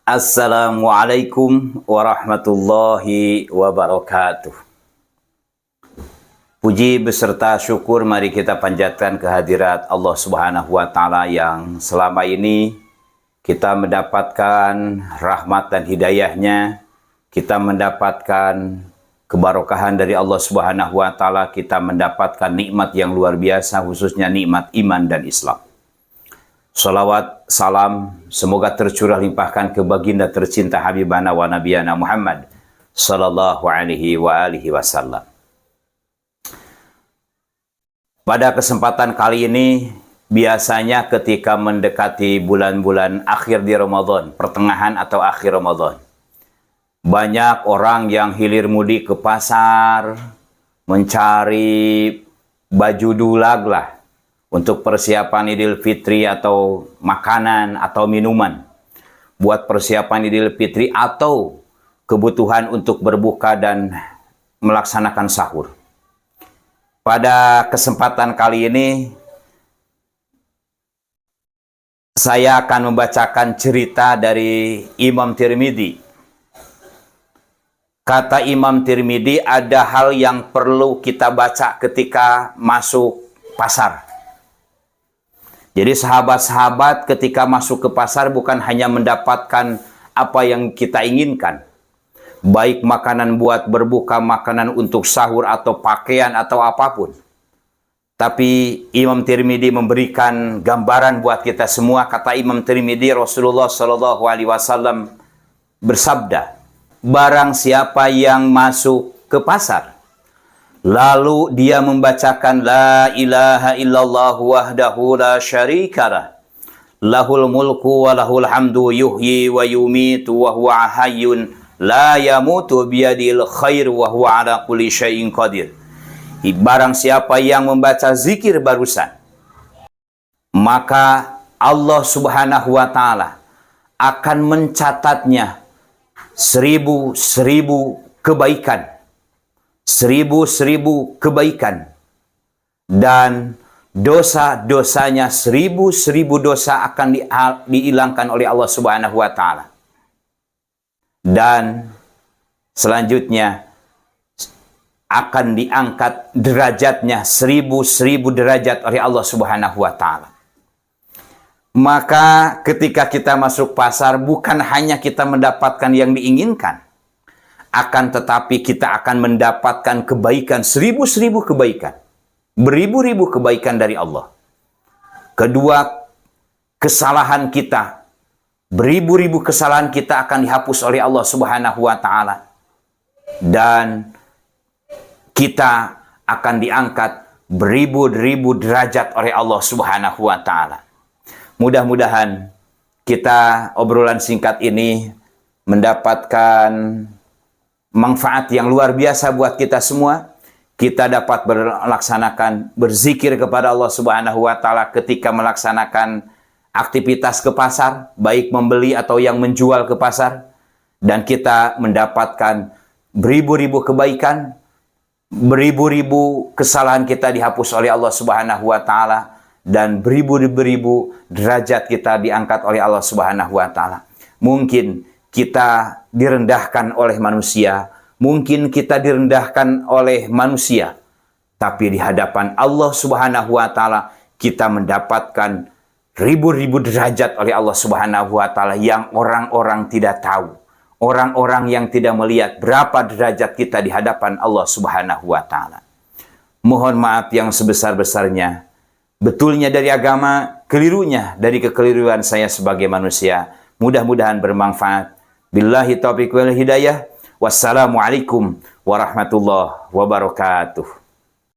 Assalamualaikum warahmatullahi wabarakatuh. Puji beserta syukur mari kita panjatkan kehadirat Allah Subhanahu wa Ta'ala yang selama ini kita mendapatkan rahmat dan hidayahnya, kita mendapatkan kebarokahan dari Allah Subhanahu wa Ta'ala, kita mendapatkan nikmat yang luar biasa, khususnya nikmat iman dan Islam. Salawat, salam, semoga tercurah limpahkan ke baginda tercinta Habibana wa Nabiyana Muhammad sallallahu alaihi wa alihi wasallam. Pada kesempatan kali ini, biasanya ketika mendekati bulan-bulan akhir di Ramadan, pertengahan atau akhir Ramadan, banyak orang yang hilir mudik ke pasar, mencari baju dulag lah, untuk persiapan Idul Fitri atau makanan atau minuman, buat persiapan Idul Fitri atau kebutuhan untuk berbuka dan melaksanakan sahur. Pada kesempatan kali ini, saya akan membacakan cerita dari Imam Tirmidzi. Kata Imam Tirmidzi, ada hal yang perlu kita baca ketika masuk pasar. Jadi sahabat-sahabat ketika masuk ke pasar bukan hanya mendapatkan apa yang kita inginkan, baik makanan buat berbuka, makanan untuk sahur, atau pakaian, atau apapun. Tapi Imam Tirmidzi memberikan gambaran buat kita semua. Kata Imam Tirmidzi, Rasulullah Shallallahu Alaihi Wasallam bersabda, barang siapa yang masuk ke pasar, lalu dia membacakan la ilaha illallah wahdahu la syarikalah, lahul mulku wa lahul hamdu yuhyi wa yumitu wa huwa hayyun la yamutu biyadil khair wa huwa ala kulli syai'in qadir. Barang siapa yang membaca zikir barusan, maka Allah Subhanahu wa Ta'ala akan mencatatnya seribu kebaikan, seribu kebaikan, dan dosa-dosanya seribu dosa akan dihilangkan oleh Allah Subhanahu wa Ta'ala. Dan selanjutnya akan diangkat derajatnya seribu derajat oleh Allah Subhanahu wa Ta'ala. Maka ketika kita masuk pasar, bukan hanya kita mendapatkan yang diinginkan, akan tetapi kita akan mendapatkan kebaikan, seribu kebaikan, beribu-ribu kebaikan dari Allah. Kedua, kesalahan kita, beribu-ribu kesalahan kita akan dihapus oleh Allah Subhanahu wa Ta'ala, dan kita akan diangkat beribu-ribu derajat oleh Allah Subhanahu wa Ta'ala. Mudah-mudahan kita obrolan singkat ini mendapatkan manfaat yang luar biasa buat kita semua. Kita dapat melaksanakan berzikir kepada Allah Subhanahu wa Ta'ala ketika melaksanakan aktivitas ke pasar, baik membeli atau yang menjual ke pasar, dan kita mendapatkan beribu-ribu kebaikan, beribu-ribu kesalahan kita dihapus oleh Allah Subhanahu wa Ta'ala, dan beribu-ribu derajat kita diangkat oleh Allah Subhanahu wa Ta'ala. Mungkin kita direndahkan oleh manusia, mungkin kita direndahkan oleh manusia, tapi di hadapan Allah Subhanahu wa Ta'ala kita mendapatkan ribu-ribu derajat oleh Allah Subhanahu wa Ta'ala yang orang-orang tidak tahu, orang-orang yang tidak melihat berapa derajat kita di hadapan Allah Subhanahu wa Ta'ala. Mohon maaf yang sebesar-besarnya, betulnya dari agama, kelirunya dari kekeliruan saya sebagai manusia. Mudah-mudahan bermanfaat. Billahi taufiq wal hidayah. Wassalamualaikum warahmatullahi wabarakatuh.